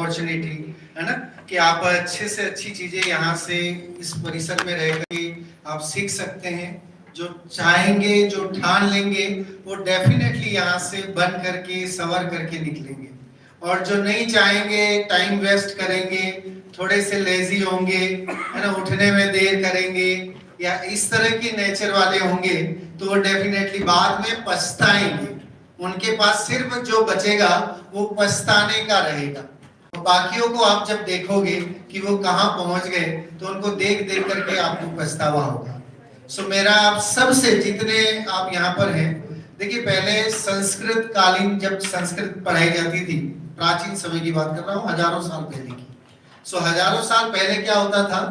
Opportunity है ना कि आप अच्छे से अच्छी चीजें यहाँ से इस परिसर में रह के आप सीख सकते हैं। जो चाहेंगे, जो ठान लेंगे, वो डेफिनेटली यहाँ से बन करके संवर करके निकलेंगे। और जो नहीं चाहेंगे, टाइम वेस्ट करेंगे, थोड़े से लेजी होंगे, है ना, उठने में देर करेंगे या इस तरह की नेचर वाले होंगे, तो वो डेफिनेटली बाद में पछताएंगे। उनके पास सिर्फ जो बचेगा वो पछताने का रहेगा। तो बाकियों को आप जब देखोगे कि वो कहाँ पहुंच गए, तो उनको देख देख करके आपको पछतावा होगा। सो मेरा आप सबसे, जितने आप यहाँ पर हैं, देखिए पहले संस्कृत कालीन जब संस्कृत पढ़ाई जाती थी, प्राचीन समय की बात कर रहा हूँ, हजारों साल पहले की। सो हजारों साल पहले क्या होता था,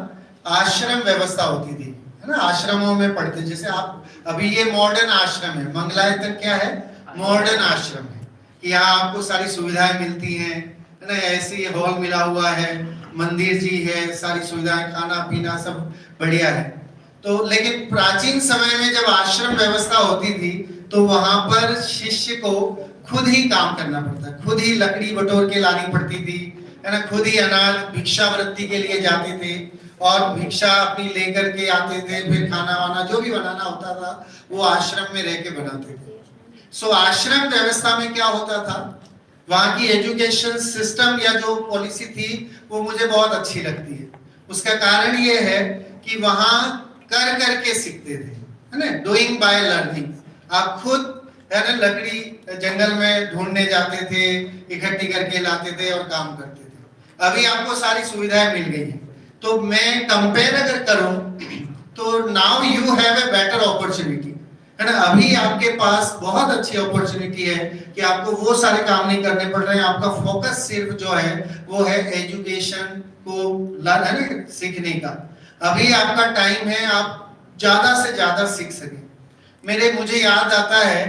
आश्रम व्यवस्था होती थी, है ना, आश्रमों में पढ़ते। जैसे आप अभी ये मॉडर्न आश्रम है, मंगलायतन क्या है, मॉडर्न आश्रम है कि यहाँ आपको सारी सुविधाएं मिलती हैं, है ना, ऐसी हॉल मिला हुआ है, मंदिर जी है, सारी सुविधाएं, खाना पीना सब बढ़िया है। तो लेकिन प्राचीन समय में जब आश्रम व्यवस्था होती थी, तो वहां पर शिष्य को खुद ही काम करना पड़ता, खुद ही लकड़ी बटोर के लानी पड़ती थी, है ना, खुद ही अनाज भिक्षावृत्ति के लिए जाते थे और भिक्षा अपनी लेकर के आते थे। फिर खाना वाना जो भी बनाना होता था वो आश्रम में रह के बनाते थे। सो आश्रम व्यवस्था में क्या होता था, वहां की एजुकेशन सिस्टम या जो पॉलिसी थी वो मुझे बहुत अच्छी लगती है। उसका कारण ये है कि वहां कर करके सीखते थे, है ना, डूइंग बाय लर्निंग। आप खुद, है ना, लकड़ी जंगल में ढूंढने जाते थे, इकट्ठी करके लाते थे और काम करते थे। अभी आपको सारी सुविधाएं मिल गई हैं, तो मैं कंपेयर अगर करूं तो now you have a better opportunity, है ना। अभी आपके पास बहुत अच्छी अपॉर्चुनिटी है कि आपको वो सारे काम नहीं करने पड़ रहे हैं। आपका फोकस सिर्फ जो है वो है एजुकेशन को लर्न, सीखने का। अभी आपका टाइम है, आप ज्यादा से ज्यादा सीख सके। मुझे याद आता है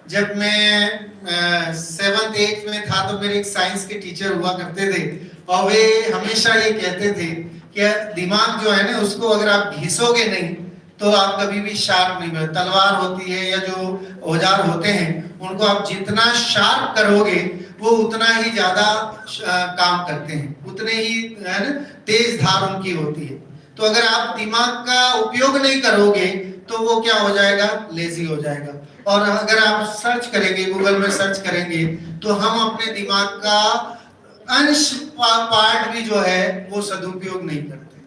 जब मैं 7th 8th में था, तो मेरे एक साइंस के टीचर हुआ करते थे और वे हमेशा ये कहते थे कि दिमाग जो है ना, उसको अगर आप घिसोगे नहीं तो आप कभी भी शार्प नहीं बने। तलवार होती है या जो औजार होते हैं, उनको आप जितना शार्प करोगे वो उतना ही ज्यादा काम करते हैं, उतने ही, है ना, तेज धार उनकी होती है। तो अगर आप दिमाग का उपयोग नहीं करोगे तो वो क्या हो जाएगा, लेजी हो जाएगा। और अगर आप सर्च करेंगे, गूगल में सर्च करेंगे, तो हम अपने दिमाग का अंश पार्ट भी जो है वो सदुपयोग नहीं करते,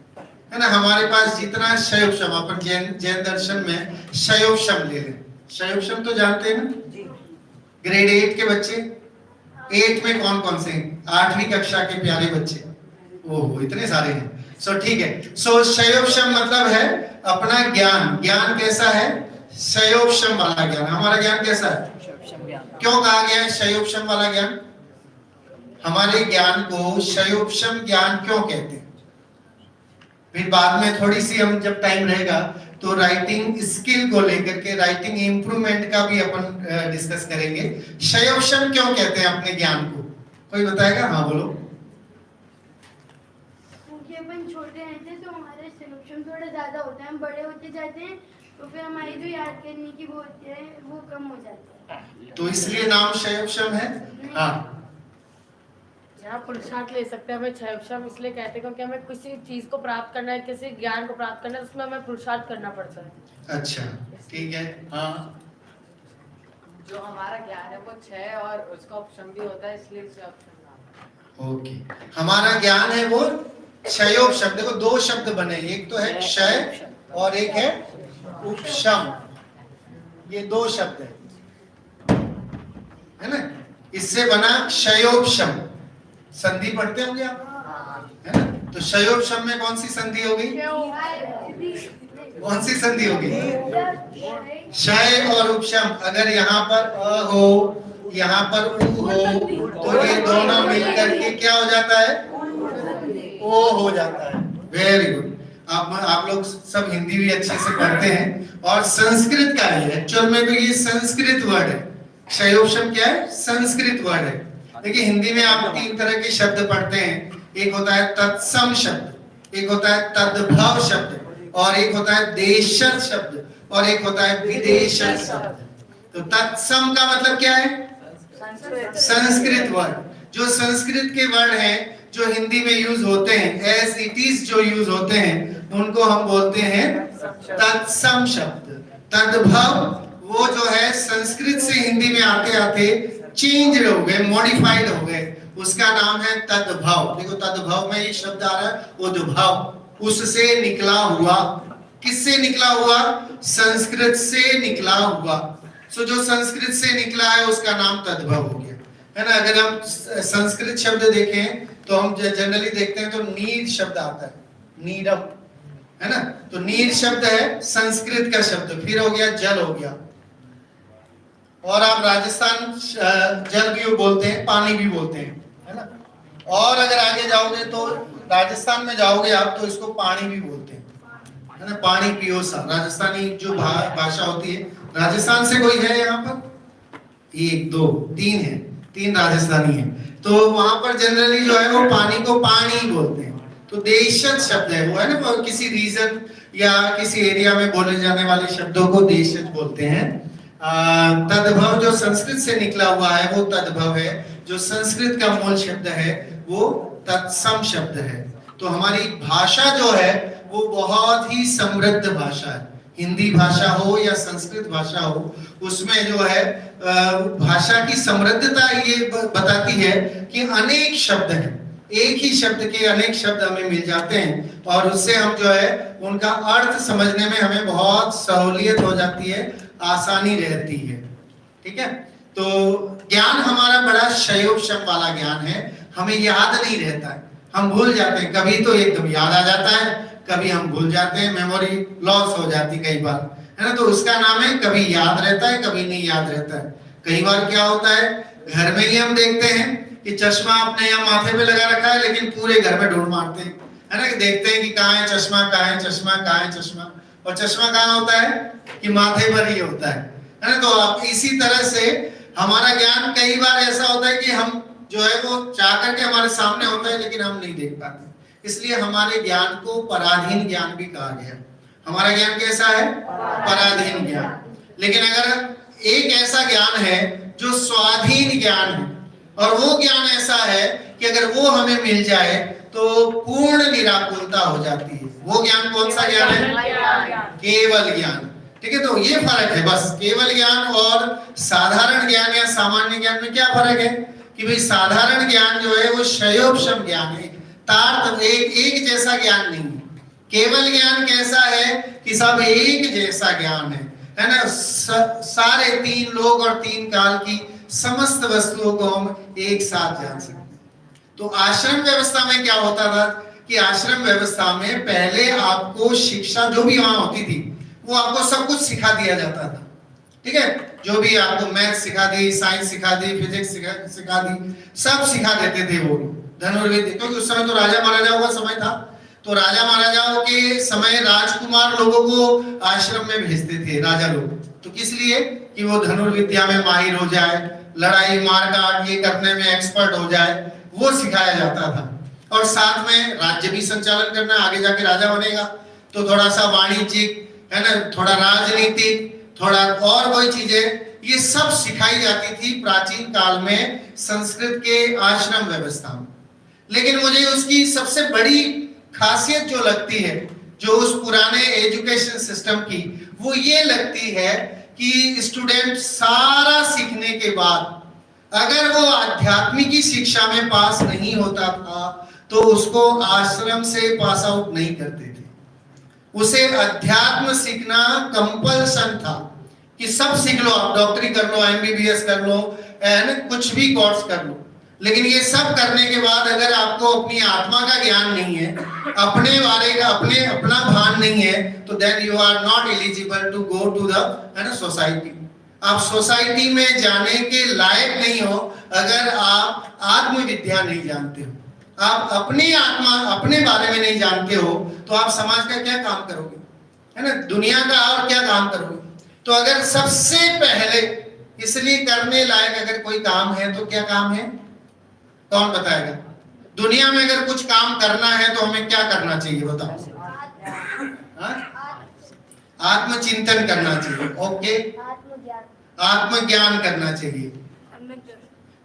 है ना। हमारे पास जितना शयोपशम, अपन जैन दर्शन में शयोपशम ले लें। शयोपशम तो जानते हैं ना, ग्रेड 8 के बच्चे, 8 में कौन कौन से, 8वीं कक्षा के प्यारे बच्चे, ओहो इतने सारे हैं। सो ठीक है। सो शयोपशम मतलब है अपना ज्ञान। ज्ञान कैसा है, शयोपशम वाला ज्ञान। हमारा ज्ञान कैसा है, क्यों कहा गया है शयोपशम वाला ज्ञान? हमारे ज्ञान को शयोपशम ज्ञान क्यों कहते हैं? फिर बाद में थोड़ी सी, हम जब टाइम रहेगा तो राइटिंग स्किल को लेकर के, राइटिंग इंप्रूवमेंट का भी अपन डिस्कस करेंगे। शयोपशम क्यों कहते हैं अपने ज्ञान को, कोई बताएगा? हाँ बोलो। क्योंकि अपन छोटे रहते हैं तो हमारे शयोपशम थोड़ा ज्यादा होता है, हम बड़े होते जाते हैं तो फिर हमारी जो याद करने की वो होती है वो कम हो जाती है, तो इसलिए नाम शयोपशम है। हाँ, जहाँ पुरुषार्थ ले सकते हैं, हमें शयोपशम इसलिए कहते हैं क्योंकि हमें किसी चीज को प्राप्त करना है, किसी ज्ञान को प्राप्त करना है, उसमें हमें पुरुषार्थ करना पड़ता है। अच्छा ठीक है। हाँ, जो हमारा ज्ञान है वो क्षय और उसका उपशम भी होता है, इसलिए शयोपशम नाम। ओके, हमारा ज्ञान है वो क्षयोपशम। देखो दो शब्द बने, एक तो है क्षय और एक है उपशम। ये दो शब्द है ना, इससे बना क्षयोपशम। संधि पढ़ते होंगे आप, है ना। तो क्षयोपशम में कौन सी संधि होगी, कौन सी संधि होगी? क्षय और उपशम। अगर यहाँ पर अ हो, यहाँ पर उ हो, तो ये दोनों मिलकर के क्या हो जाता है, ओ हो जाता है। Very good. आप लोग सब हिंदी भी अच्छे से पढ़ते हैं और संस्कृत का है, एक्चुअल में तो ये संस्कृत वर्ड है। क्षयोपशम क्या है, संस्कृत वर्ड है। देखिए हिंदी में आप 3 तरह के शब्द पढ़ते हैं, एक होता है तत्सम शब्द, एक होता है तद्भव शब्द, और एक होता है देशज शब्द, और एक होता है विदेशज शब्द। तो तत्सम का मतलब क्या है, संस्कृत वर्ड। जो संस्कृत के वर्ड हैं, जो हिंदी में यूज होते हैं, एज इट इज जो यूज होते हैं, उनको हम बोलते हैं तत्सम शब्द। तद्भव वो जो है संस्कृत से हिंदी में आते आते चेंज हो गए, मॉडिफाइड हो गए, उसका नाम है तद्भव। देखो तद्भव में ये शब्द आ रहा है उद्भव, उससे निकला हुआ। किससे निकला हुआ? संस्कृत से निकला हुआ। सो जो संस्कृत से निकला है उसका नाम तद्भव हो गया, है ना। अगर हम संस्कृत शब्द देखें तो हम जनरली देखते हैं तो नीर शब्द आता है, नीरम, है ना। तो नीर शब्द है संस्कृत का शब्द, फिर हो गया जल हो गया, और आप राजस्थान जल भी बोलते हैं, पानी भी बोलते हैं, है ना। और अगर आगे जाओगे तो राजस्थान में जाओगे आप तो इसको पानी भी बोलते हैं, है ना। पानी पियो सा राजस्थानी जो भाषा होती है। राजस्थान से कोई है यहाँ पर? 1 2 3 है, 3 राजस्थानी है। तो वहां पर जनरली जो है वो पानी को पानी बोलते हैं। तो देशज शब्द है वो, है ना। किसी रीजन या किसी एरिया में बोले जाने वाले शब्दों को देशज बोलते हैं। तद्भव जो संस्कृत से निकला हुआ है वो तद्भव है। जो संस्कृत का मूल शब्द है वो तत्सम शब्द है। तो हमारी भाषा जो है वो बहुत ही समृद्ध भाषा है। हिंदी भाषा हो या संस्कृत भाषा हो, उसमें जो है भाषा की समृद्धता ये बताती है कि अनेक शब्द हैं, एक ही शब्द के अनेक शब्द हमें मिल जाते हैं, और उससे हम जो है उनका अर्थ समझने में हमें बहुत सहूलियत हो जाती है, आसानी रहती है। ठीक है। तो ज्ञान हमारा बड़ा क्षयोक्षम वाला ज्ञान है, हमें याद नहीं रहता है, हम भूल जाते हैं। कभी तो एकदम याद आ जाता है, कभी हम भूल जाते हैं, मेमोरी लॉस हो जाती कई बार, है ना। तो उसका नाम है कभी याद रहता है, कभी नहीं याद रहता है। कई बार क्या होता है, घर में ही हम देखते हैं कि चश्मा आपने यहाँ माथे पे लगा रखा है, लेकिन पूरे घर में ढूंढ मारते हैं, है ना। देखते हैं कि कहाँ है चश्मा, कहाँ है चश्मा, कहाँ है चश्मा, और चश्मा कहाँ होता है कि माथे पर ही होता है ना। तो आप इसी तरह से हमारा ज्ञान कई बार ऐसा होता है कि हम जो है वो चाह करके हमारे सामने होता है, लेकिन हम नहीं देख पाते। इसलिए हमारे ज्ञान को पराधीन ज्ञान भी कहा गया। हमारा ज्ञान कैसा है? पराधीन ज्ञान। लेकिन अगर एक ऐसा ज्ञान है जो स्वाधीन ज्ञान है, और वो ज्ञान ऐसा है कि अगर वो हमें मिल जाए तो पूर्ण निराकुलता हो जाती है। वो ज्ञान कौन सा ज्ञान है? केवल ज्ञान। ठीक है। तो ये फर्क है बस, केवल ज्ञान और साधारण ज्ञान या सामान्य ज्ञान में क्या फर्क है कि भाई साधारण ज्ञान जो है वो क्षयोक्षम ज्ञान है, तार्त एक जैसा ज्ञान नहीं है। केवल ज्ञान कैसा है कि सब एक जैसा ज्ञान है ना। सारे 3 लोक और 3 काल की समस्त वस्तुओं को हम एक साथ जान सकते हैं। तो आश्रम व्यवस्था में क्या होता था कि आश्रम व्यवस्था में पहले आपको शिक्षा जो भी वहां होती थी वो आपको सब कुछ सिखा दिया जाता था। ठीक है। जो भी आपको मैथ सिखा दी, साइंस सिखा दी, फिजिक्स सिखा दी, सब सिखा देते थे वो धनुर्विद्या। क्योंकि उस समय तो राजा महाराजाओं का समय था, तो राजा महाराजाओं के समय राजकुमार लोगों को आश्रम में भेजते थे राजा लोग। तो किस लिए कि वो धनुर्विद्या में माहिर हो जाए, लड़ाई मारकाट ये करने में एक्सपर्ट हो जाए, वो सिखाया जाता था। और साथ में राज्य भी संचालन करना, आगे जाके राजा बनेगा तो थोड़ा सा वाणिज्यिक, है ना, थोड़ा राजनीतिक, थोड़ा और कोई चीजें, ये सब सिखाई जाती थी प्राचीन काल में संस्कृत के आश्रम व्यवस्था में। लेकिन मुझे उसकी सबसे बड़ी खासियत जो लगती है जो उस पुराने एजुकेशन सिस्टम की, वो ये लगती है कि स्टूडेंट सारा सीखने के बाद अगर वो आध्यात्मिक शिक्षा में पास नहीं होता था तो उसको आश्रम से पास आउट नहीं करते थे। उसे अध्यात्म सीखना कंपल्सन था कि सब सीख लो, आप डॉक्टरी कर लो, एमबीबीएस कर लो, कुछ भी कोर्स कर लो। लेकिन ये सब करने के बाद अगर आपको अपनी आत्मा का ज्ञान नहीं है, अपने बारे का अपना भान नहीं है, तो then you are not eligible to go to the society. आप सोसाइटी में जाने के लायक नहीं हो अगर आप आत्मविद्या नहीं जानते हो, आप अपनी आत्मा अपने बारे में नहीं जानते हो, तो आप समाज का क्या काम करोगे, है ना, दुनिया का और क्या काम करोगे। तो अगर सबसे पहले इसलिए करने लायक अगर कोई काम है तो क्या काम है, कौन बताएगा? दुनिया में अगर कुछ काम करना है तो हमें क्या करना चाहिए बताओ? आत्मचिंतन करना चाहिए। ओके, आत्मज्ञान करना चाहिए,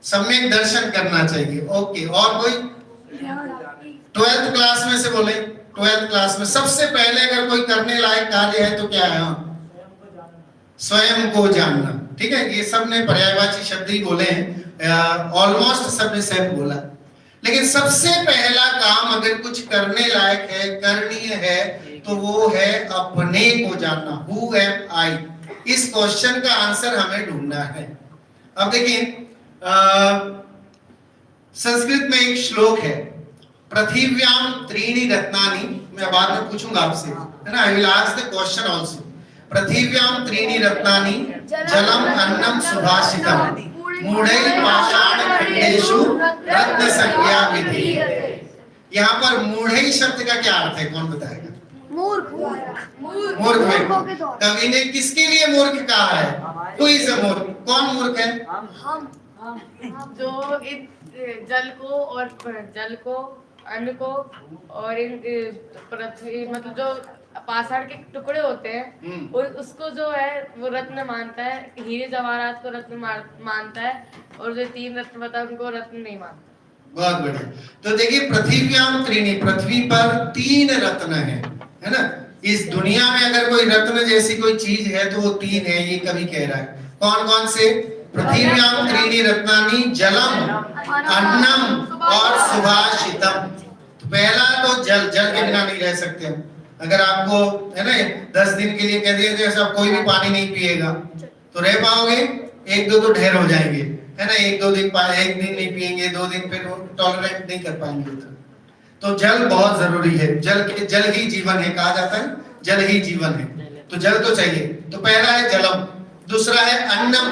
सम्यक दर्शन करना चाहिए। ओके, और कोई? 12th क्लास में से बोले, 12th क्लास में सबसे पहले अगर कोई करने लायक कार्य है तो क्या है? स्वयं को जानना। ठीक है, ये सब ने पर्यायवाची शब्द ही बोले हैं, ऑलमोस्ट सबने सेल्फ बोला। लेकिन सबसे पहला काम अगर कुछ करने लायक है, करणीय है, तो वो है अपने को जानना। हु एम आई? इस क्वेश्चन का आंसर हमें ढूंढना है। अब देखिए, संस्कृत में एक श्लोक है, पृथिव्याम त्रीणि रत्नानि। मैं बाद में पूछूंगा आपसे, है ना, I will ask the question also. पृथिव्याम त्रीणि रत्नानि जलम अन्नम सुभाषितम मूढ़ै पाषाण खंडेषु रत्न संज्ञा विधीयते। यहाँ पर मूढ़ै शब्द का क्या अर्थ है, कौन बताएगा? मूर्ख। मूर्ख। कवि ने किसके लिए मूर्ख कहा है? Who is a मूर्ख? कौन मूर्ख है? हम जो इन जल को अन्न को और इन पृथ्वी, मतलब जो पाषाण के टुकड़े होते हैं, और उसको जो है वो रत्न मानता है, हीरे जवाहरात को रत्न मानता है, और जो 3 रत्न बता उनको रत्न नहीं मानता। बहुत बढ़िया। तो देखिए, पृथिव्याम त्रीणि, पृथ्वी पर 3 रत्न है ना। इस दुनिया में अगर कोई रत्न जैसी कोई चीज है तो वो 3 है, ये कवि कह रहा है। कौन कौन से? पृथिव्याम त्रीणि रत्नानि जलम अन्नम और सुभाषितम। तो पहला तो जल के बिना नहीं रह सकते हम। अगर आपको, है ना, 10 दिन के लिए कह दिया जैसे कोई भी पानी नहीं पिएगा तो रह पाओगे? 1-2 तो ढेर हो जाएंगे, है ना। 1-2 दिन एक दिन नहीं पिएंगे, 2 दिन फिर टॉलरेट नहीं कर पाएंगे उतना। तो जल बहुत जरूरी है। जल ही जीवन है, कहा जाता है जल ही जीवन है। तो जल तो चाहिए। तो पहला है जलम, दूसरा है अन्नम,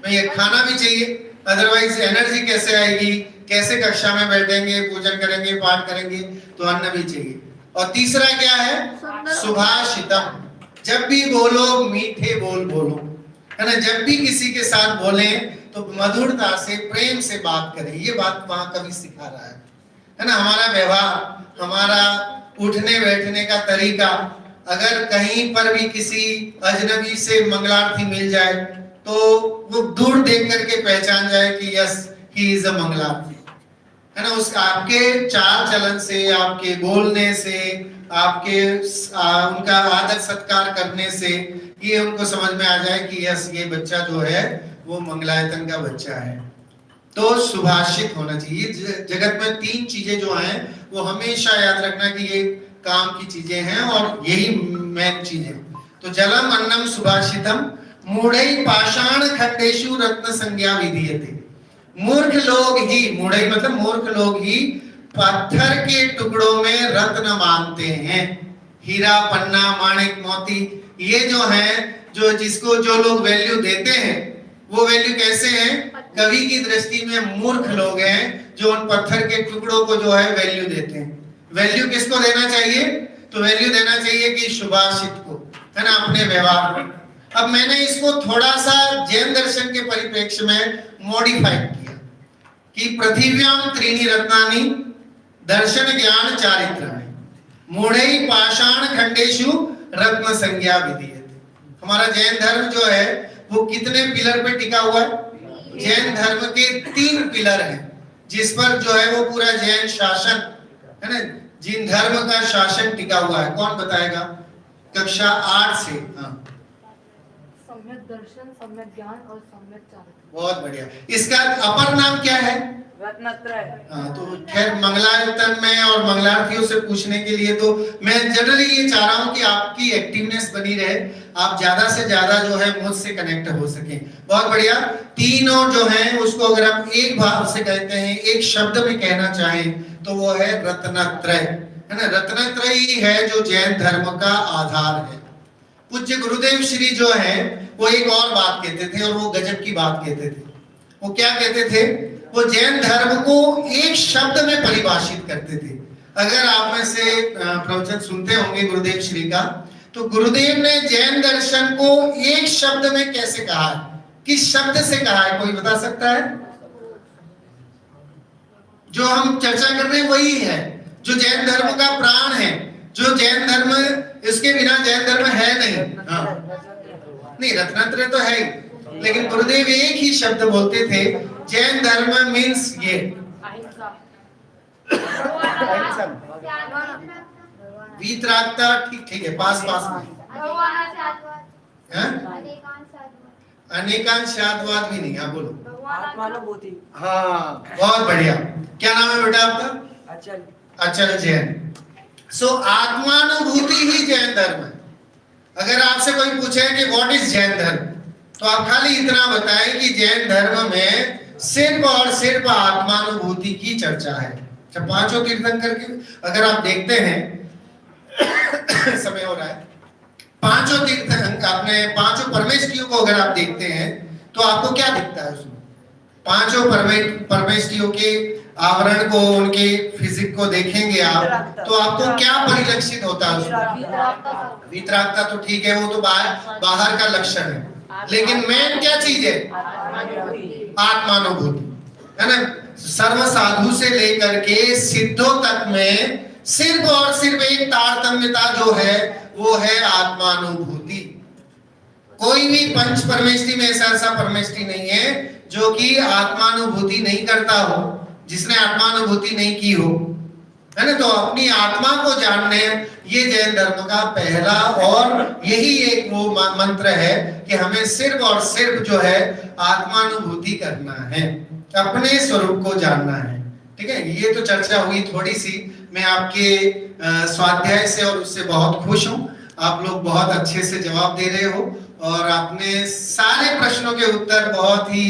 तो ये खाना भी चाहिए, अदरवाइज एनर्जी कैसे आएगी, कैसे कक्षा में बैठेंगे, पूजन करेंगे, पाठ करेंगे, तो अन्न भी चाहिए। और तीसरा क्या है? सुभाषितम, जब भी बोलो मीठे बोल बोलो, है ना। जब भी किसी के साथ बोले तो मधुरता से, प्रेम से बात करें। ये बात वहां कभी सिखा रहा है ना। हमारा व्यवहार, हमारा उठने बैठने का तरीका, अगर कहीं पर भी किसी अजनबी से मंगलार्थी मिल जाए तो वो दूर देख करके पहचान जाए कि यस ही इज अ मंगलार्थी, है ना। उस आपके चाल चलन से, आपके बोलने से, आपके उनका आदर सत्कार करने से ये उनको समझ में आ जाए कि यस ये बच्चा जो है वो मंगलायतन का बच्चा है। तो सुभाषित होना चाहिए। जगत में 3 चीजें जो हैं वो हमेशा याद रखना कि ये काम की चीजें हैं और यही मेन चीज है। तो जलम अन्नम सुभाषितम मूढ़ै पाषाण खंडेषु रत्न संज्ञा विधीयते। मूर्ख लोग ही, मूढ़ै मतलब मूर्ख लोग ही पत्थर के टुकड़ों में रत्न मानते हैं। हीरा, पन्ना, माणिक, मोती, ये जो है, जिसको जो लोग वैल्यू देते हैं, वो वैल्यू कैसे है? कवि की दृष्टि में मूर्ख लोग हैं जो उन पत्थर के टुकड़ों को जो है वैल्यू देते हैं। वैल्यू किसको देना चाहिए? तो वैल्यू देना चाहिए कि सुभाषित को, है ना, अपने व्यवहार में। अब मैंने इसको थोड़ा सा जैन दर्शन के परिप्रेक्ष्य में मॉडिफाई किया कि पृथिव्याम त्रीणि रत्नानि दर्शन ज्ञान चारित्र मूढ़ै पाषाण खंडेषु रत्न संज्ञा विधीयते। हमारा जैन धर्म जो है वो कितने पिलर पे टिका हुआ है? जैन धर्म के 3 पिलर हैं जिस पर जो है वो पूरा जैन शासन, है ना, जिन धर्म का शासन टिका हुआ है। कौन बताएगा? कक्षा 8 से। हाँ, सम्यक दर्शन, सम्यक ज्ञान और सम्यक चारित्र। बहुत बढ़िया। इसका अपर नाम क्या है? रत्नत्रय। हाँ, तो खैर मंगलायतन में और मंगलार्थियों से पूछने के लिए तो मैं जनरली ये चाह रहा हूँ कि आपकी एक्टिवनेस बनी रहे, आप ज्यादा से ज्यादा जो है मुझसे कनेक्ट हो सके। बहुत बढ़िया। तीनों जो हैं उसको अगर हम एक भाव से कहते हैं, एक शब्द में कहना चाहें तो वो है रत्नत्रय, है ना। रत्नत्रय ही है जो जैन धर्म का आधार है। पूज्य गुरुदेव श्री जो है वो एक और बात कहते थे और वो गजब की बात कहते थे। वो क्या कहते थे? वो जैन धर्म को एक शब्द में परिभाषित करते थे। अगर आप में से प्रवचन सुनते होंगे गुरुदेव श्री का, तो गुरुदेव ने जैन दर्शन को एक शब्द में कैसे कहा है? किस शब्द से कहा है? कोई बता सकता है? जो हम चर्चा कर रहे हैं वही है, जो जैन धर्म का प्राण है, जो जैन धर्म, इसके बिना जैन धर्म है नहीं। हाँ, नहीं, रत्नत्रय तो है ही, लेकिन गुरुदेव एक ही शब्द बोलते थे। जैन धर्म मीन्स ये, वीतरागता, ठीक है, पास में हैं? अनेकांशाद्वाद भी नहीं, आप बोलो। आत्मानुभूति। हाँ, बहुत बढ़िया। क्या नाम है बेटा आपका? अचल। अचल जैन। सो आत्मानुभूति ही जैन धर्म है। अगर आपसे कोई पूछे कि व्हाट इज जैन धर्म, तो आप खाली इतना बताएं कि जैन धर्म में सिर्फ और सिर्फ आत्मानुभूति की चर्चा है। जब पांचों तीर्थंकर के अगर आप देखते हैं समय हो रहा है, पांचों तीर्थंकर अपने पांचों परमेष्ठियों को अगर आप देखते हैं तो आपको क्या दिखता है उसमें? पांचों परमेष्ठियों के आवरण को, उनके फिजिक को देखेंगे आप तो आपको क्या परिलक्षित होता है उसमें? वीतरागता तो ठीक है, वो तो बाहर का लक्षण है, लेकिन मेन क्या चीज है? आत्मानुभूति, है ना? सर्व साधु से लेकर के सिद्धों तक में सिर्फ और सिर्फ एक तारतम्यता जो है वो है आत्मानुभूति। कोई भी पंच परमेष्ठि में ऐसा परमेष्ठि नहीं है जो कि आत्मानुभूति नहीं करता हो, जिसने आत्मानुभूति नहीं की हो, है ना? तो अपनी आत्मा को जानने, ये जैन धर्म का पहला और यही एक वो मंत्र है कि हमें सिर्फ और सिर्फ जो है आत्मानुभूति करना है, अपने स्वरूप को जानना है। ठीक है, ये तो चर्चा हुई थोड़ी सी। मैं आपके स्वाध्याय से और उससे बहुत खुश हूँ। आप लोग बहुत अच्छे से जवाब दे रहे हो और आपने सारे प्रश्नों के उत्तर बहुत ही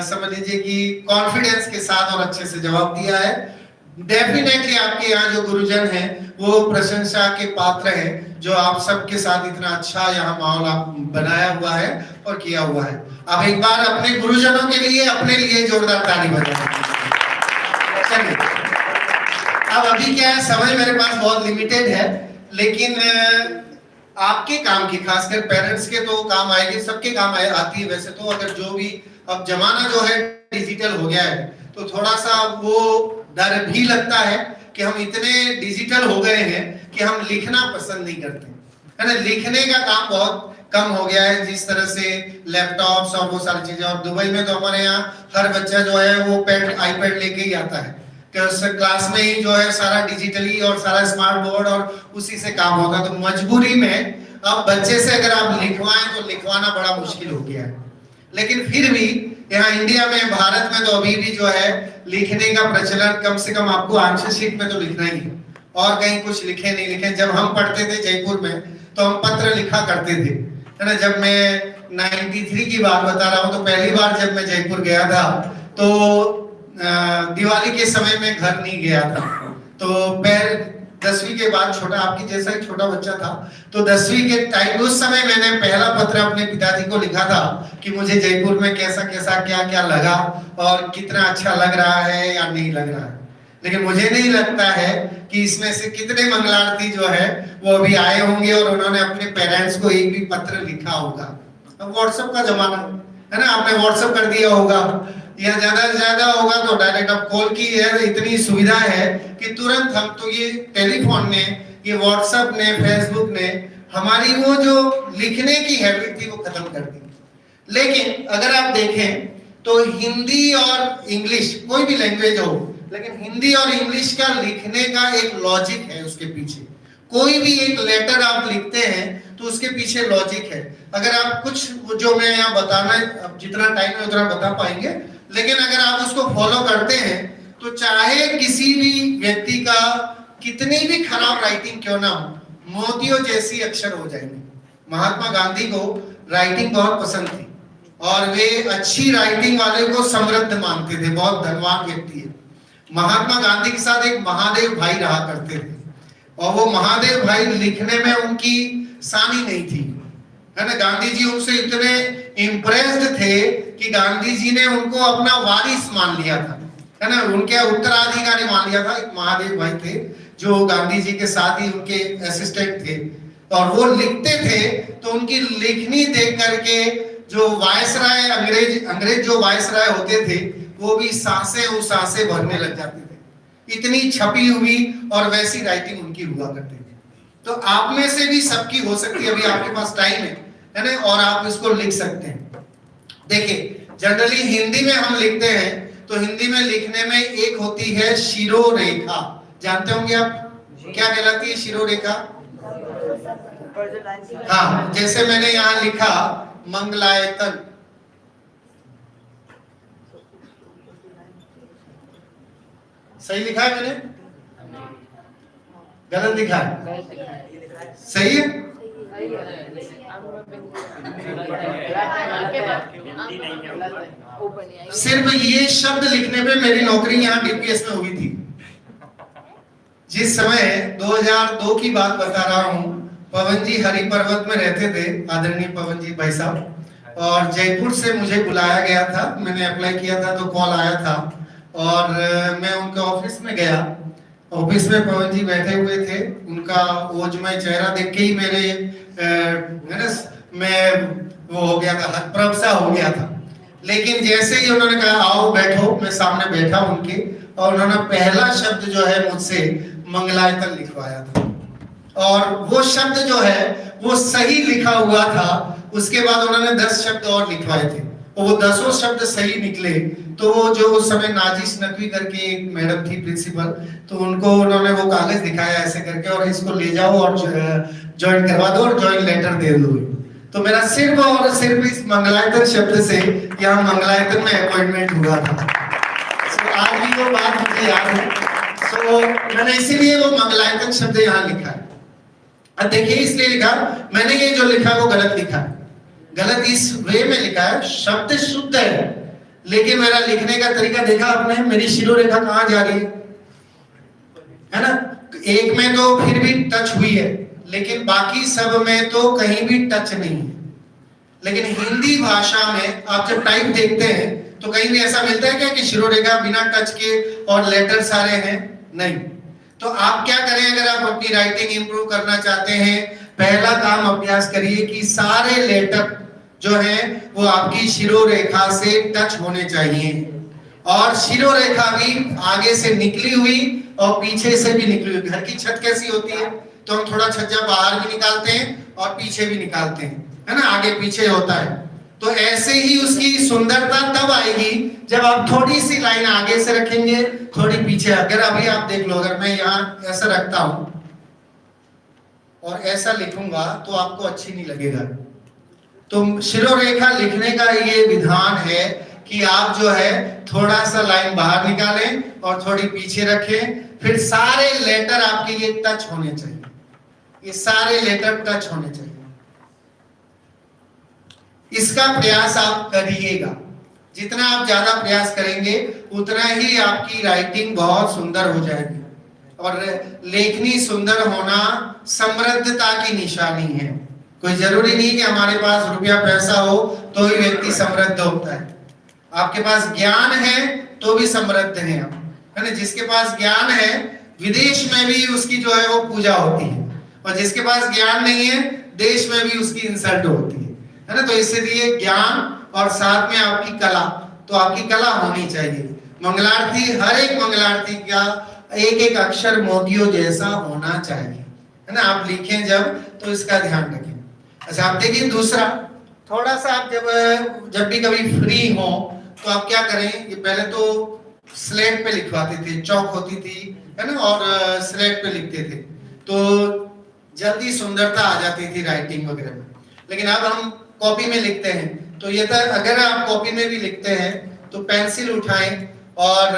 समझ लीजिए कि कॉन्फिडेंस के साथ और अच्छे से जवाब दिया है। डेफिनेटली आपके यहाँ जो गुरुजन हैं वो प्रशंसा के पात्र हैं, जो आप सबके साथ इतना अच्छा यहाँ माहौल आप बनाया हुआ है और किया हुआ है। अब एक बार अपने गुरुजनों के लिए, अपने लिए जोरदार ताली बजाएं। चलिए, अब अभी क्या है, समय मेरे पास बहुत लिमिटेड है, लेकिन आपके काम की, खासकर पेरेंट्स के तो काम आएगी, सबके काम आती है वैसे तो। अगर जो भी अब जमाना जो है डिजिटल हो गया है तो थोड़ा सा वो डर भी लगता है कि हम इतने डिजिटल हो गए हैं कि हम लिखना पसंद नहीं करते, है ना? लिखने का काम बहुत कम हो गया है, जिस तरह से लैपटॉप्स और वो सारी चीजें। और दुबई में तो हमारे यहाँ हर बच्चा जो है वो आईपैड लेके ही आता है कि उस क्लास में ही जो है सारा डिजिटली और सारा स्मार्ट बोर्ड और उसी से काम होता है। तो मजबूरी में अब बच्चे से अगर आप लिखवाएं तो लिखवाना बड़ा मुश्किल हो गया है। लेकिन फिर भी यहाँ इंडिया में, भारत में तो अभी भी जो है लिखने का प्रचलन, कम से कम आपको आंसर शीट में तो लिखना ही है, और कहीं कुछ लिखे नहीं लिखे। जब हम पढ़ते थे जयपुर में तो हम पत्र लिखा करते थे, है ना? जब मैं 93 की बात बता रहा हूँ तो पहली बार जब मैं जयपुर गया था तो दिवाली के समय में घर नहीं गया था। तो 10वीं के बाद, छोटा आपकी जैसा ही छोटा बच्चा था, तो 10वीं के टाइम उस समय मैंने पहला पत्र अपने पिताजी को लिखा था कि मुझे जयपुर में कैसा कैसा क्या क्या लगा और कितना अच्छा लग रहा है या नहीं लग रहा है। लेकिन मुझे नहीं लगता है कि इसमें से कितने मंगलार्थी जो है वो अभी आए होंगे और उन्होंने अपने पेरेंट्स को एक भी पत्र लिखा होगा। अब व्हाट्सएप का जमाना है ना, आपने व्हाट्सएप कर दिया होगा, या ज्यादा से ज्यादा होगा तो डायरेक्ट अब कॉल की है, इतनी सुविधा है कि तुरंत हम तो ये टेलीफोन ने, ये व्हाट्सएप ने, फेसबुक ने हमारी वो जो लिखने की हैबिट थी वो खत्म कर दी। लेकिन अगर आप देखें तो हिंदी और इंग्लिश, कोई भी लैंग्वेज हो, लेकिन हिंदी और इंग्लिश का लिखने का एक लॉजिक है उसके पीछे। कोई भी एक लेटर आप लिखते हैं तो उसके पीछे लॉजिक है। अगर आप कुछ जो मैं यहाँ बताना, अब जितना टाइम है उतना बता पाएंगे, लेकिन अगर आप उसको फॉलो करते हैं तो चाहे किसी भी व्यक्ति का कितनी भी खराब राइटिंग क्यों ना हो, मोतियों जैसी अक्षर हो जाएंगे। महात्मा गांधी को राइटिंग बहुत पसंद थी और वे अच्छी राइटिंग वाले को समृद्ध मानते थे, बहुत धनवान व्यक्ति है। महात्मा गांधी के साथ एक महादेव भाई रहा करते थे और वो महादेव भाई लिखने में उनकी सानी नहीं थी, है ना? गांधी जी उनसे इतने इम्प्रेस्ड थे कि गांधी जी ने उनको अपना वारिस मान लिया था, है ना? उनके उत्तराधिकारी मान लिया था। एक महादेव भाई थे जो गांधी जी के साथ ही उनके असिस्टेंट थे और वो लिखते थे तो उनकी लिखनी देख करके जो वायसराय, अंग्रेज जो वायसराय होते थे वो भी सांसें भरने लग जाते थे। इतनी छपी हुई और वैसी राइटिंग उनकी हुआ करती थी। तो आप में से भी सबकी हो सकती है, अभी आपके पास टाइम है ना, और आप इसको लिख सकते हैं। देखिए, जनरली हिंदी में हम लिखते हैं तो हिंदी में लिखने में एक होती है शिरोरेखा, जानते होंगे आप क्या कहलाती है शिरोरेखा? हाँ, जैसे मैंने यहाँ लिखा मंगलायतन, सही लिखा है मैंने? गलत लिखा है? सही है? सिर्फ ये शब्द लिखने पे मेरी नौकरी यहाँ डीपीएस में हुई थी। जिस समय 2002 की बात बता रहा हूँ, पवन जी हरि पर्वत में रहते थे, आदरणीय पवन जी भाई साहब, और जयपुर से मुझे बुलाया गया था। मैंने अप्लाई किया था तो कॉल आया था और मैं उनके ऑफिस में गया। ऑफिस में पवन जी बैठे हुए थे, उनका ओजमय चेहरा देख के ही मेरे मैं वो हो गया था, हतप्रभ सा हो गया था। लेकिन जैसे ही उन्होंने कहा आओ बैठो, मैं सामने बैठा उनके, और उन्होंने पहला शब्द जो है मुझसे मंगलायतन लिखवाया था, और वो शब्द जो है वो सही लिखा हुआ था। उसके बाद उन्होंने 10 शब्द और लिखवाए थे, और वो 10 शब्द सही निकले। तो वो जो उस समय नाजिश नकवी करके एक मैडम थी प्रिंसिपल, तो उनको उन्होंने वो कागज दिखाया ऐसे करके, और इसको ले जाओ और ज्वाइन करवा दो और ज्वाइन लेटर दे दो। तो मेरा सिर्फ और सिर्फ इस मंगलायतन शब्द से यहाँ मंगलायतन में अपॉइंटमेंट हुआ था। आज भी वो बात मुझे याद है। मैंने इसीलिए वो मंगलायतन शब्द यहाँ लिखा है। अब देखिए, इसलिए लिखा, मैंने ये जो लिखा वो गलत लिखा है, गलत इस वे में लिखा है। शब्द शुद्ध है, लेकिन मेरा लिखने का तरीका देखा आपने, मेरी शिरोरेखा कहाँ जा रही है ना? एक में तो फिर भी टच हुई है, लेकिन बाकी सब में तो कहीं भी टच नहीं है। लेकिन हिंदी भाषा में आप जब टाइप देखते हैं तो कहीं भी ऐसा मिलता है क्या कि शिरोरेखा बिना टच के और लेटर सारे हैं? नहीं। तो आप क्या करें, अगर आप अपनी राइटिंग इंप्रूव करना चाहते हैं, पहला काम अभ्यास करिए कि सारे लेटर जो है वो आपकी शिरोरेखा से टच होने चाहिए, और शिरोरेखा भी आगे से निकली हुई और पीछे से भी निकली हुई। घर की छत कैसी होती है, तो हम थोड़ा छज्जा बाहर भी निकालते हैं और पीछे भी निकालते हैं, है ना, आगे पीछे होता है। तो ऐसे ही उसकी सुंदरता तब आएगी जब आप थोड़ी सी लाइन आगे से रखेंगे, थोड़ी पीछे। अगर अभी आप देख लो, अगर मैं यहाँ ऐसा रखता हूं और ऐसा लिखूंगा तो आपको अच्छी नहीं लगेगा। तो शिरोरेखा लिखने का ये विधान है कि आप जो है थोड़ा सा लाइन बाहर निकालें और थोड़ी पीछे रखें, फिर सारे लेटर आपके ये टच होने चाहिए, ये सारे लेटर टच होने चाहिए। इसका प्रयास आप करिएगा, जितना आप ज्यादा प्रयास करेंगे उतना ही आपकी राइटिंग बहुत सुंदर हो जाएगी। और लेखनी सुंदर होना समृद्धता की निशानी है। कोई जरूरी नहीं कि हमारे पास रुपया पैसा हो तो ही व्यक्ति समृद्ध होता है। आपके पास ज्ञान है तो भी समृद्ध है आप, है ना। जिसके पास ज्ञान है विदेश में भी उसकी जो है वो पूजा होती है, और जिसके पास ज्ञान नहीं है देश में भी उसकी इंसल्ट होती है ना। तो इसलिए ज्ञान और साथ में आपकी कला, तो आपकी कला होनी चाहिए। मंगलार्थी, हर एक मंगलार्थी का एक एक अक्षर मोतियों जैसा होना चाहिए, है ना। आप लिखें जब तो इसका ध्यान रखें। अच्छा, आप देखिए दूसरा, थोड़ा सा आप जब भी कभी फ्री हो तो आप क्या करें, ये पहले तो स्लेट पे लिखवाते थे, चौक होती थी, है ना, और स्लेट पे लिखते थे तो जल्दी सुंदरता आ जाती थी राइटिंग वगैरह में। लेकिन अब हम कॉपी में लिखते हैं, तो ये तो अगर आप कॉपी में भी लिखते हैं तो पेंसिल उठाएं और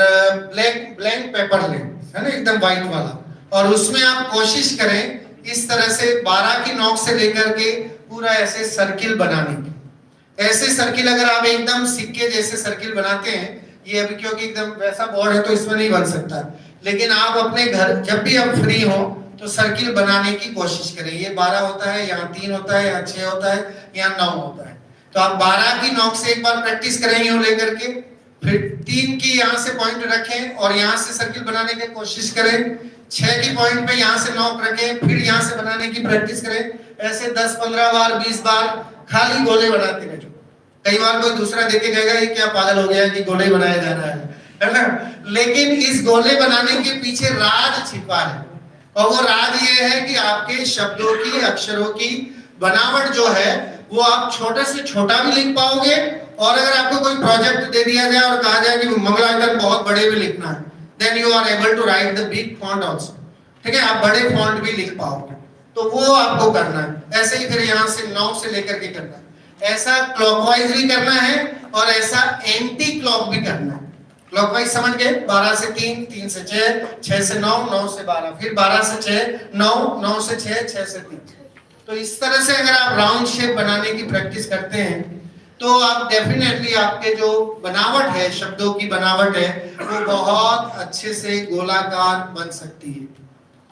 ब्लैंक पेपर लें, है ना, एकदम व्हाइट वाला, और उसमें आप कोशिश करें इस तरह से 12 की नोक से लेकर के पूरा ऐसे सर्किल बनाने की। ऐसे सर्किल अगर आप एकदम सिक्के जैसे सर्किल बनाते हैं, ये अभी क्योंकि एकदम वैसा बोर्ड है तो इसमें नहीं बन सकता, लेकिन आप अपने घर जब भी आप फ्री हो तो सर्किल बनाने की कोशिश करें। ये 12 होता है, यहाँ 3 होता है, यहाँ 6 होता है, यहाँ 9 होता है। तो आप 12 की नोक से एक बार प्रैक्टिस करेंगे वो लेकर के, फिर 3 की यहाँ से पॉइंट रखें और यहाँ से सर्किल बनाने की कोशिश करें। 6 की पॉइंट पे यहाँ से नोक रखें, फिर यहाँ से बनाने की प्रैक्टिस करें। ऐसे 10-15 बार 20 बार खाली गोले बनाते रहे। कई बार कोई दूसरा देखे कहेगा ये क्या पागल हो गया कि गोले बनाया जा रहा है ना। लेकिन इस गोले बनाने के पीछे राज छिपा है, और वो राज ये है कि आपके शब्दों की, अक्षरों की बनावट जो है वो आप छोटे से छोटा भी लिख पाओगे और अगर आपको कोई प्रोजेक्ट दे दिया जाए और कहा जाए कि मंगलाचरण बहुत बड़े में लिखना है, then you are able to write the big font also, ठीक है, आप बड़े फॉन्ट भी लिख पाओगे, तो वो आपको करना है। ऐसे ही फिर यहाँ से 9 से लेकर के करना है, ऐसा क्लॉकवाइज भी करना है और ऐसा एंटी क्लॉक भी करना है। क्लॉकवाइज समझ गए, 12 से 3, 3 से 6, 6 से 9, 9 से 12, फिर 12 से 6, 9, 9 से 6, 6 से 3। तो इस तरह से अगर आप राउंड शेप बनाने की प्रैक्टिस करते हैं तो आप डेफिनेटली आपके जो बनावट है, शब्दों की बनावट है, वो बहुत अच्छे से गोलाकार बन सकती है।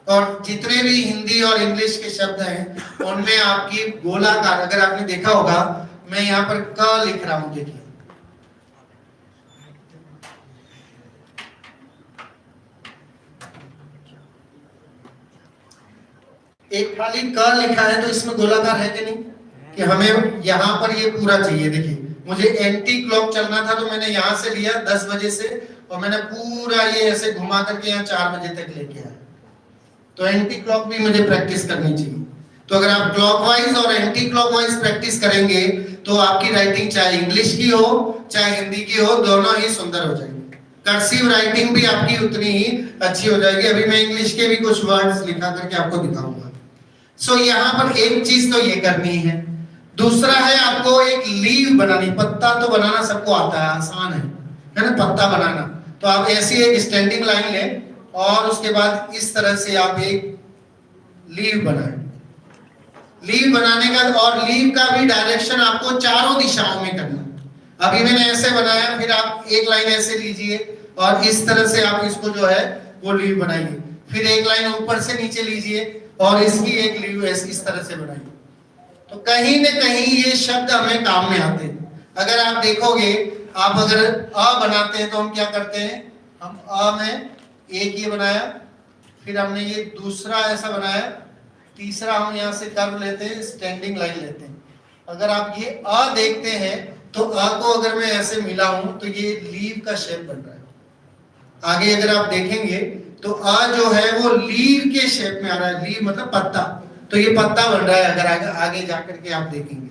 और जितने भी हिंदी और इंग्लिश के शब्द हैं उनमें आपकी गोलाकार, अगर आपने देखा होगा, मैं यहाँ पर क लिख रहा हूं, देखिए एक खाली क लिखा है तो इसमें गोलाकार है कि नहीं, कि हमें यहाँ पर ये पूरा चाहिए। देखिए मुझे एंटी क्लॉक चलना था तो मैंने यहाँ से लिया 10 बजे से और मैंने पूरा ये ऐसे घुमा करके यहाँ 4 बजे तक लेके आया। तो एंटी क्लॉक भी मुझे प्रैक्टिस करनी चाहिए। तो अगर आप क्लॉकवाइज और एंटी क्लॉकवाइज प्रैक्टिस करेंगे तो आपकी राइटिंग चाहे इंग्लिश की हो चाहे हिंदी की हो, दोनों ही सुंदर हो जाएंगे। कर्सिव राइटिंग भी आपकी उतनी ही अच्छी हो जाएगी। अभी मैं इंग्लिश के भी कुछ वर्ड्स लिखा करके आपको दिखाऊंगा। सो यहाँ पर एक चीज तो ये करनी है। दूसरा है आपको एक लीव बनानी। पत्ता तो बनाना सबको आता है, आसान है ना पत्ता बनाना। तो आप ऐसी एक स्टैंडिंग लाइन लें और उसके बाद इस तरह से आप एक लीव बनाएं। लीव बनाने का, और लीव का भी डायरेक्शन आपको चारों दिशाओं में करना। अभी मैंने ऐसे बनाया, फिर आप एक लाइन ऐसे लीजिए और इस तरह से आप इसको जो है वो लीव बनाइए। फिर एक लाइन ऊपर से नीचे लीजिए और इसकी एक लीव इस तरह से बनाइए। तो कहीं न कहीं ये शब्द हमें काम में आते हैं। अगर आप देखोगे, आप अगर अ बनाते हैं तो हम क्या करते हैं, हम अ में एक ये बनाया, फिर हमने ये दूसरा ऐसा बनाया, तीसरा हम यहाँ से कर्व लेते हैं, स्टैंडिंग लाइन लेते हैं। अगर आप ये अ देखते हैं तो अ को अगर मैं ऐसे मिलाऊं तो ये लीव का शेप बन रहा है। आगे अगर आप देखेंगे तो अ जो है वो लीव के शेप में आ रहा है। लीव मतलब पत्ता, तो ये पत्ता बन रहा है। अगर आगे जाकर के आप देखेंगे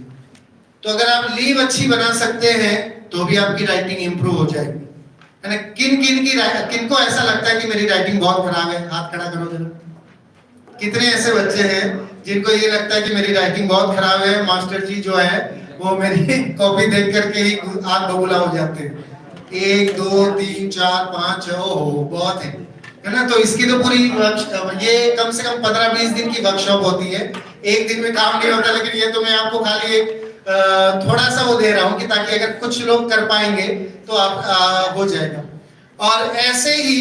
तो अगर आप लीव अच्छी बना सकते हैं तो भी आपकी राइटिंग इंप्रूव हो जाएगी, है ना। किन को ऐसा लगता है कि मेरी राइटिंग बहुत खराब है? हाथ खड़ा करो जरा। कितने ऐसे बच्चे हैं जिनको ये लगता है कि मेरी राइटिंग बहुत खराब है, मास्टर जी जो है वो मेरी कॉपी देख करके ही आग बबूला हो जाते हैं। 1 2 3 4 5 ओहो बहुत है ना। तो इसकी तो पूरी ये कम से कम 15-20 दिन की वर्कशॉप होती है। एक दिन में काम नहीं होता, लेकिन ये तो मैं आपको खाली एक थोड़ा सा वो दे रहा हूं कि ताकि अगर कुछ लोग कर पाएंगे तो आप हो जाएगा। और ऐसे ही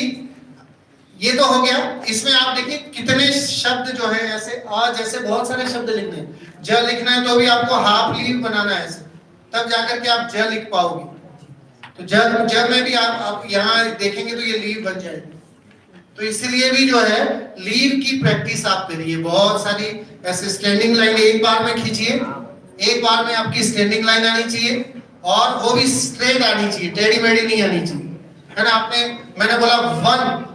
ये तो हो गया। इसमें आप देखिए कितने शब्द जो है ऐसे जैसे बहुत सारे शब्द लिखने हैं। ज लिखना है तो भी आपको हाफ लीव बनाना है ऐसे, तब जाकर के आप ज लिख पाओगे। तो ज में भी आप यहाँ देखेंगे तो ये लीव बन जाएगी। तो इसलिए भी जो है लीव की प्रैक्टिस आप करिए। बहुत सारी ऐसे स्टैंडिंग लाइन एक बार में खींचिए, एक बार में आपकी स्टैंडिंग लाइन आनी चाहिए और वो भी स्ट्रेट आनी चाहिए, टेढ़ी मेढ़ी नहीं आनी चाहिए, है ना। मैंने बोला 1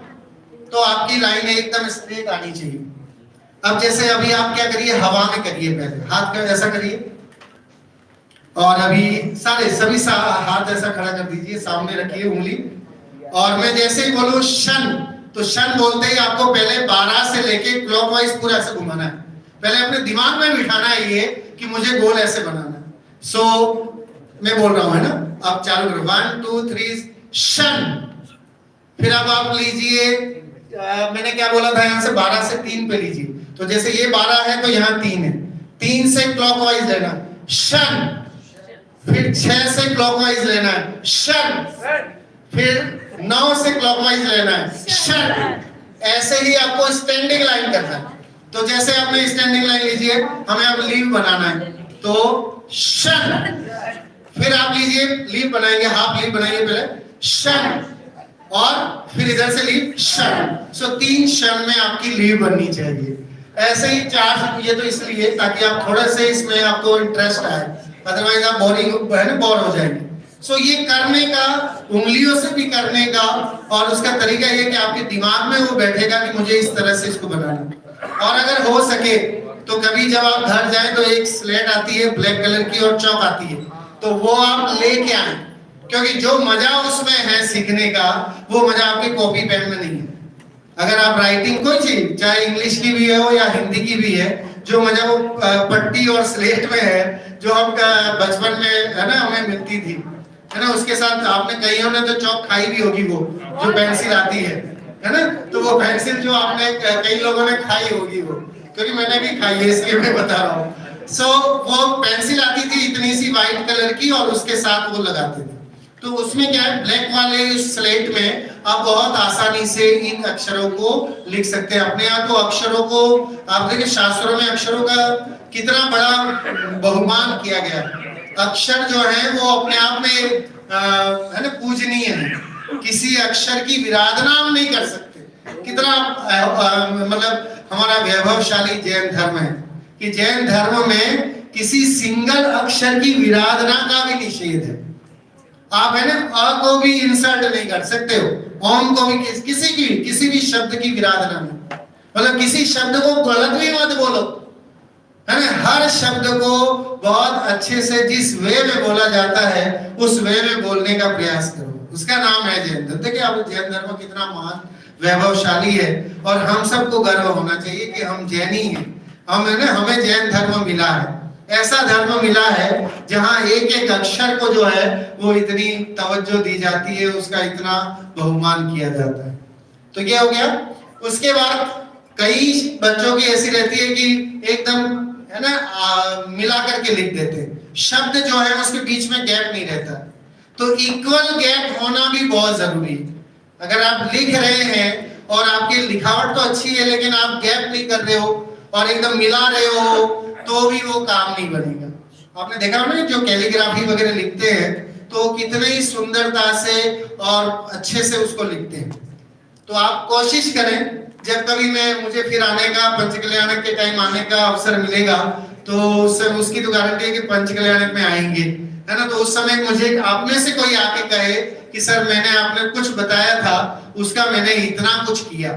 तो आपकी लाइन एकदम स्ट्रेट आनी चाहिए। अब जैसे अभी आप क्या करिए, हवा में करिए, पहले हाथ का ऐसा करिए और अभी सभी हाथ ऐसा खड़ा कर दीजिए, सामने रखिए उंगली। और मैं जैसे ही बोलूं शन, तो शन बोलते ही आपको पहले 12 से लेके क्लॉकवाइज पूरा ऐसे घुमाना है। पहले अपने दिमाग में बिठाना है ये कि मुझे गोल ऐसे बनाना है। सो मैं बोल रहा हूं, है ना। आप चालू करो 1 2 3 शन। फिर अब आप लीजिए, मैंने क्या बोला था, यहां से 12 से 3 पे लीजिए। तो जैसे ये 12 है तो यहाँ 3 है, 3 से क्लॉकवाइज लेना शन। फिर 6 से क्लॉकवाइज लेना है शन। फिर 9 से क्लॉकवाइज लेना है शन। ऐसे ही आपको स्टैंडिंग लाइन करना है। तो जैसे आपने स्टैंडिंग लाइन लीजिए, हमें अब लीव बनाना है तो शन। फिर आप लीजिए लीव बनाएंगे, हाफ लीव बनाएंगे पहले शन और फिर इधर से लीव शन। सो 3 शन में आपकी लीव बननी चाहिए। ऐसे ही 4, ये तो इसलिए ताकि आप थोड़ा से इसमें आपको इंटरेस्ट आए, अदरवाइज आप बोर हो जाएंगे। सो ये करने का, उंगलियों से भी करने का, और उसका तरीका ये कि आपके दिमाग में वो बैठेगा कि मुझे इस तरह से इसको बनाना। और अगर हो सके तो कभी जब आप घर जाएं तो एक स्लेट आती है ब्लैक कलर की और चौक आती है, तो वो आप लेके आए, क्योंकि जो मजा उसमें है सीखने का वो मजा आपकी कॉपी पेन में नहीं है। अगर आप राइटिंग कोई चीज चाहे इंग्लिश की भी हो या हिंदी की भी है, जो मजा वो पट्टी और स्लेट में है, जो हम बचपन में है ना हमें मिलती थी, है ना, उसके साथ आपने कईयों ने तो चौक खाई भी होगी, वो जो पेंसिल आती है ना, तो वो पेंसिल जो आपने कई लोगों ने खाई होगी वो, क्योंकि मैंने भी खाई है इसलिए मैं बता रहा हूँ। सो वो पेंसिल आती थी इतनी सी व्हाइट कलर की और उसके साथ वो लगाते थे। तो उसमें क्या है, ब्लैक वाले स्लेट में आप बहुत आसानी से इन अक्षरों को लिख सकते हैं। अपने आप तो अक्षरों को आप देखिए शास्त्रों में अक्षरों का कितना बड़ा बहुमान किया गया। अक्षर जो है वो अपने आप में है ना पूजनीय है, किसी अक्षर की विराधना हम नहीं कर सकते। कितना मतलब हमारा वैभवशाली जैन धर्म है कि जैन धर्म में किसी सिंगल अक्षर की विराधना का भी निषेध है। आप है ना अ को भी इंसर्ट नहीं कर सकते हो, ओम को भी, किसी भी शब्द की विराधना नहीं, मतलब किसी शब्द को गलत भी मत बोलो, है ना, हर शब्द को बहुत अच्छे से जिस वे में बोला जाता है उस वे में बोलने का प्रयास करो। उसका नाम है जैन धर्म। देखिए आप जैन धर्म कितना महान वैभवशाली है और हम सबको गर्व होना चाहिए कि हम जैनी हैं। हम है ना, हमें जैन धर्म मिला है, ऐसा धर्म मिला है जहां एक एक अक्षर को जो है वो इतनी तवज्जो दी जाती है, उसका इतना बहुमान किया जाता है। तो क्या हो गया, उसके बाद कई बच्चों की ऐसी रहती है कि एकदम है ना मिला करके लिख देते हैं, शब्द जो है उसके बीच में गैप नहीं रहता। तो इक्वल गैप होना भी बहुत जरूरी है। अगर आप लिख रहे हैं और आपकी लिखावट तो अच्छी है लेकिन आप गैप नहीं कर रहे हो और एकदम मिला रहे हो तो भी वो काम नहीं बनेगा। आपने देखा होगा ना जो कैलीग्राफी वगैरह लिखते हैं तो कितने ही सुंदरता से और अच्छे से उसको लिखते हैं। तो आप कोशिश करें, जब कभी मुझे फिर आने का पंचकल्याणक के टाइम आने का अवसर मिलेगा तो उसकी तो गारंटी है कि पंचकल्याणक में आएंगे, है ना, तो उस समय मुझे आप में से कोई आके कहे कि सर मैंने आपने कुछ बताया था उसका मैंने इतना कुछ किया,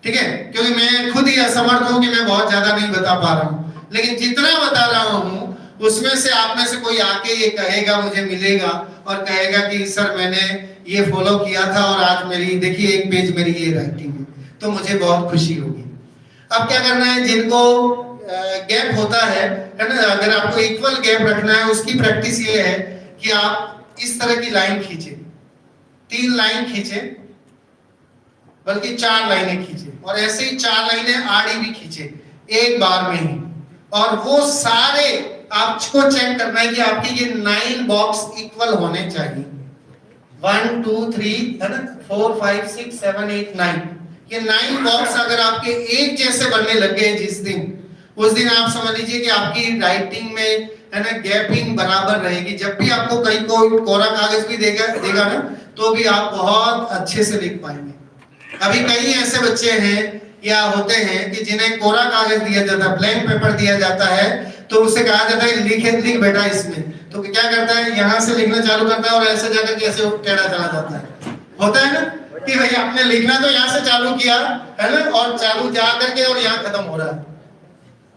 ठीक है, क्योंकि मैं खुद ही असमर्थ हूं कि मैं बहुत ज्यादा नहीं बता पा रहा हूं, लेकिन जितना बता रहा हूं उसमें से आप में से कोई आके ये कहेगा, मुझे मिलेगा और कहेगा कि सर मैंने ये फॉलो किया था और आज मेरी देखिए एक पेज मेरी ये राइटिंग है, तो मुझे बहुत खुशी होगी। अब क्या करना है, जिनको गैप होता है ना, अगर आपको इक्वल गैप रखना है उसकी प्रैक्टिस ये है कि आप इस तरह की लाइन खींचे, 3 लाइन खींचे, बल्कि 4 लाइनें खींचे और ऐसे ही 4 लाइनें आड़ी भी खींचे एक बार में ही, और वो सारे आपको चेक करना है कि आपके ये 9 बॉक्स इक्वल होने चाहिए। 1 2 3 है ना, 4 5 6 7 8 9, ये 9 बॉक्स अगर आपके एक जैसे बनने लग गए जिस दिन, उस दिन आप समझ लीजिए कि आपकी राइटिंग में है ना गैपिंग बराबर रहेगी। जब भी आपको कहीं कोई कोरा कागज भी देगा ना तो भी आप बहुत अच्छे से लिख पाएंगे। अभी कई ऐसे बच्चे हैं या होते हैं कि जिन्हें कोरा कागज दिया जाता है, ब्लैंक पेपर दिया जाता है, तो उसे कहा जाता है लिख बेटा इसमें, तो क्या करता है यहाँ से लिखना चालू करता है और ऐसे जाकर के ऐसे टेढ़ा चला जाता है। होता है ना कि भाई आपने लिखना तो यहाँ से चालू किया है ना और चालू जा करके और यहाँ खत्म हो रहा है।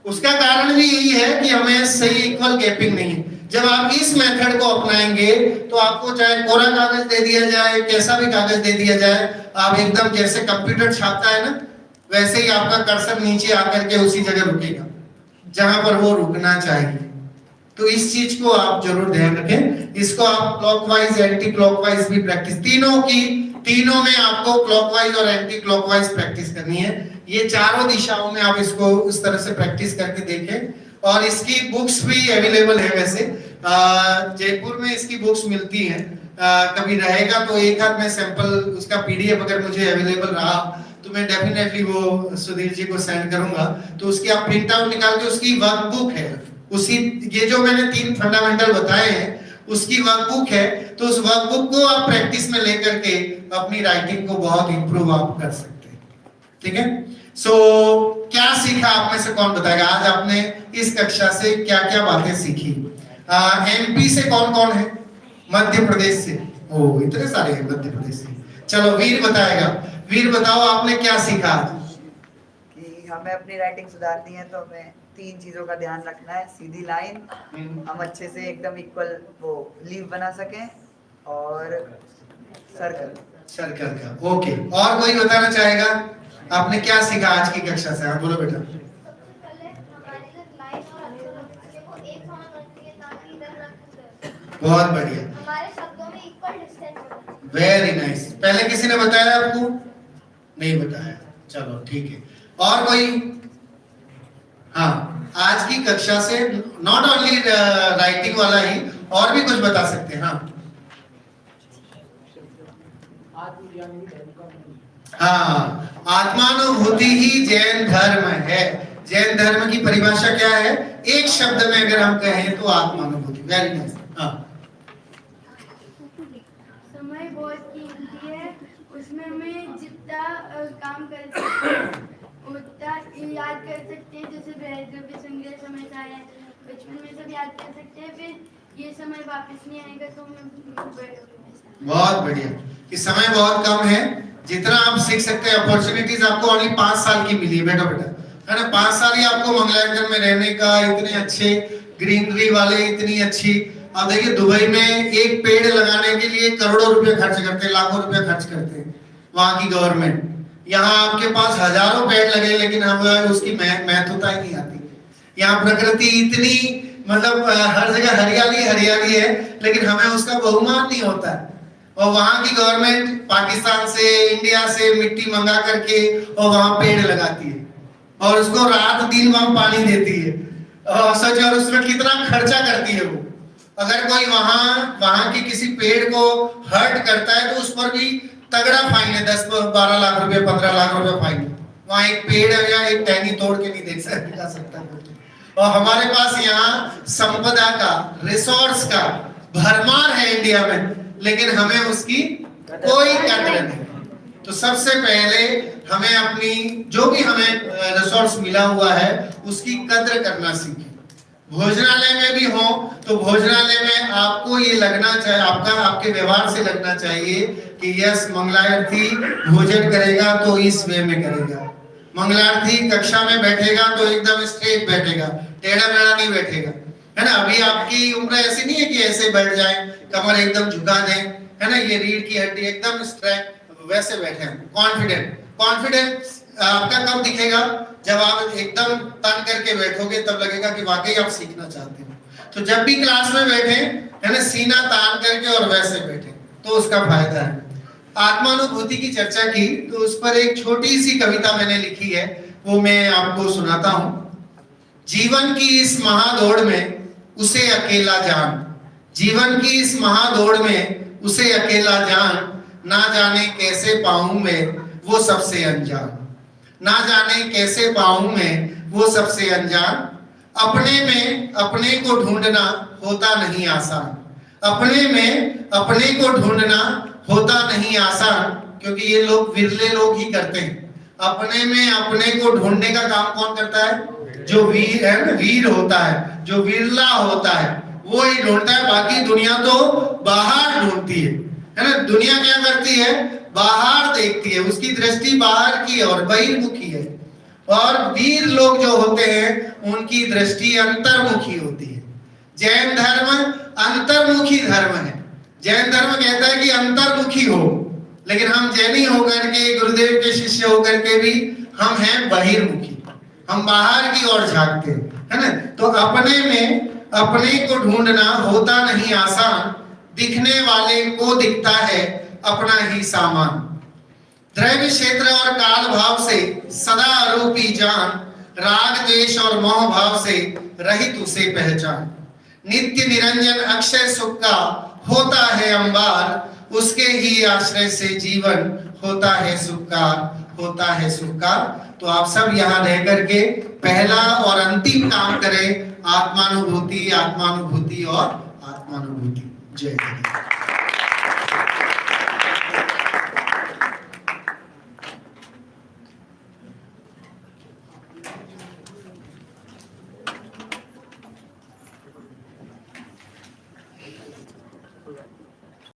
उसका कारण भी यही है कि हमें सही इक्वल गैपिंग नहीं है। जब आप इस मेथड को अपनाएंगे तो आपको चाहे कोरा कागज दे दिया जाए, कैसा भी कागज दे दिया जाए, आप एकदम जैसे कंप्यूटर छापता है ना वैसे ही आपका कर्सर नीचे आकर के उसी जगह रुकेगा जहां पर वो रुकना चाहिए। तो इस चीज को आप जरूर ध्यान रखें। इसको आप क्लॉकवाइज एंटी क्लॉकवाइज भी प्रैक्टिस, तीनों में आपको क्लॉकवाइज और एंटी क्लॉकवाइज प्रैक्टिस करनी है। ये चारों दिशाओं में आप इसको इस तरह से प्रैक्टिस करके देखें। और इसकी बुक्स भी अवेलेबल है, वैसे जयपुर में इसकी बुक्स मिलती हैं। कभी रहेगा तो एक हाथ में सैंपल उसका पीडीएफ अगर मुझे अवेलेबल रहा तो मैं डेफिनेटली वो सुधीर जी को सेंड करूंगा। तो उसकी आप प्रिंट आउट निकाल के, उसकी वर्कबुक है, उसी ये जो मैंने 3 फंडामेंटल बताए हैं उसकी वर्कबुक है, तो उस वर्कबुक को आप प्रैक्टिस में लेकर के अपनी राइटिंग को बहुत इंप्रूव आप कर सकते हैं। ठीक है, सो क्या सीखा आप में से कौन बताएगा? आज आपने इस कक्षा से क्या क्या बातें सीखी? एमपी से कौन कौन है? मध्य प्रदेश से, ओ इतने सारे हैं मध्य प्रदेश से। चलो वीर बताएगा। वीर बताओ आपने क्या सीखा? कि हमें अपनी राइटिंग सुधारनी है तो हमें 3 चीजों का ध्यान रखना है। सीधी लाइन, हम अच्छे से एकदम इक्वल वो लीव बना सकें, और सर्कल का। ओके, और कोई बताना चाहेगा आपने क्या सीखा आज की कक्षा से? हाँ बोलो बेटा। बहुत बढ़िया, हमारे शब्दों में इक्वल डिस्टेंस। Very nice. पहले किसी ने बताया आपको? नहीं बताया, चलो ठीक है। और कोई? हाँ, आज की कक्षा से नॉट ओनली राइटिंग वाला ही, और भी कुछ बता सकते हैं? हाँ, आत्मानुभूति ही जैन धर्म है। जैन धर्म की परिभाषा क्या है? एक शब्द में अगर हम कहें तो आत्मानुभूति। Very nice. हाँ, समय बहुत कीमती है, उसमें हमें जितना काम कर सकते हैं उतना याद कर सकते हैं। जैसे वैद्य भी सुंदर समय था है, बचपन में सब याद कर सकते हैं, फिर ये समय वापस नहीं आएगा तो हमें बहुत बढ़िया कि समय बहुत कम है, जितना आप सीख सकते हैं। अपॉर्चुनिटीज आपको ओनली 5 साल की मिली है बेटा, है ना? 5 साल ही आपको मंगलायतन में रहने का, इतने अच्छे ग्रीनरी वाले, इतनी अच्छी। अब देखिए दुबई में एक पेड़ लगाने के लिए करोड़ों रुपए खर्च करते हैं, लाखों रुपए खर्च करते हैं वहां की गवर्नमेंट। यहाँ आपके पास हजारों पेड़ लगे, लेकिन हमें उसकी महत्वता ही नहीं आती। यहाँ प्रकृति इतनी, मतलब हर जगह हरियाली हरियाली है, लेकिन हमें उसका बहुमान नहीं होता है। और वहां की गवर्नमेंट पाकिस्तान से, इंडिया से मिट्टी मंगा करके और वहां पेड़ लगाती है, और उसको रात दिन वहां पानी देती है। और सच, और उसमें कितना खर्चा करती है वो। अगर कोई वहां की किसी पेड़ को हर्ट करता है तो उस पर भी तगड़ा फाइन है, 10-12 लाख रुपए, 15 लाख रुपए फाइन। वहां एक पेड़ या एक टहनी तोड़ के नहीं देख सकता। और हमारे पास यहाँ संपदा का, रिसोर्स का भरमार है इंडिया में, लेकिन हमें उसकी कोई कदर नहीं। तो सबसे पहले हमें अपनी जो भी हमें रिसोर्स मिला हुआ है उसकी कद्र करना सीखें। भोजनालय में भी हो तो भोजनालय में आपको ये लगना चाहिए, आपके व्यवहार से लगना चाहिए कि यस, मंगलार्थी भोजन करेगा तो इस वे में करेगा। मंगलार्थी कक्षा में बैठेगा तो एकदम स्ट्रेट बैठेगा, टेढ़ा मेढ़ा नहीं बैठेगा, है ना? अभी आपकी उम्र ऐसी नहीं है कि ऐसे बैठ जाए, कमर एकदम झुका दें, है ना? ये रीढ़ की हड्डी एकदम स्ट्रेट, वैसे बैठे हैं। कॉन्फिडेंस आपका कब दिखेगा? जब आप एकदम तन करके बैठोगे, तब लगेगा कि वाकई आप सीखना चाहते हो। तो जब भी क्लास में बैठे, है ना, सीना तान करके और वैसे बैठे, तो उसका फायदा है। आत्मानुभूति की चर्चा की तो उस पर एक छोटी सी कविता मैंने लिखी है, वो मैं आपको सुनाता हूं। जीवन की इस महादौड़ में उसे अकेला जान, जीवन की इस महादौड़ में उसे अकेला जान, ना जाने कैसे पाऊं मैं वो सबसे अनजान, ना जाने कैसे पाऊं मैं वो सबसे अनजान। अपने में अपने को ढूंढना होता नहीं आसान, अपने में अपने को ढूंढना होता नहीं आसान, क्योंकि ये लोग विरले लोग ही करते हैं। अपने में अपने को ढूंढने का काम कौन करता है? जो वीर है ना, वीर होता है, जो विरला होता है वो ही ढूंढता है। बाकी दुनिया तो बाहर ढूंढती है ना? दुनिया क्या करती है? बाहर देखती है, उसकी दृष्टि बाहर की और बहिर्मुखी है। और वीर लोग जो होते हैं उनकी दृष्टि अंतर्मुखी होती है। जैन धर्म अंतर्मुखी धर्म है। जैन धर्म कहता है कि अंतर्मुखी हो, लेकिन हम जैनी होकर के, गुरुदेव के शिष्य होकर के भी हम हैं बहिर्मुखी, हम बाहर की ओर झांकते हैं, है ना? तो अपने में अपने को ढूंढना होता नहीं आसान, दिखने वाले को दिखता है अपना ही सामान। द्रव्य क्षेत्र और काल भाव से सदा आरोपी जान, राग द्वेष और मोह भाव से रहित उसे पहचान। नित्य निरंजन अक्षय सुख का होता है अंबार, उसके ही आश्रय से जीवन होता है सुखकार, होता है सुखकार। तो आप सब यहाँ रह करके पहला और अंतिम काम करें, आत्मानुभूति, आत्मानुभूति और आत्मानुभूति। जय हिंद।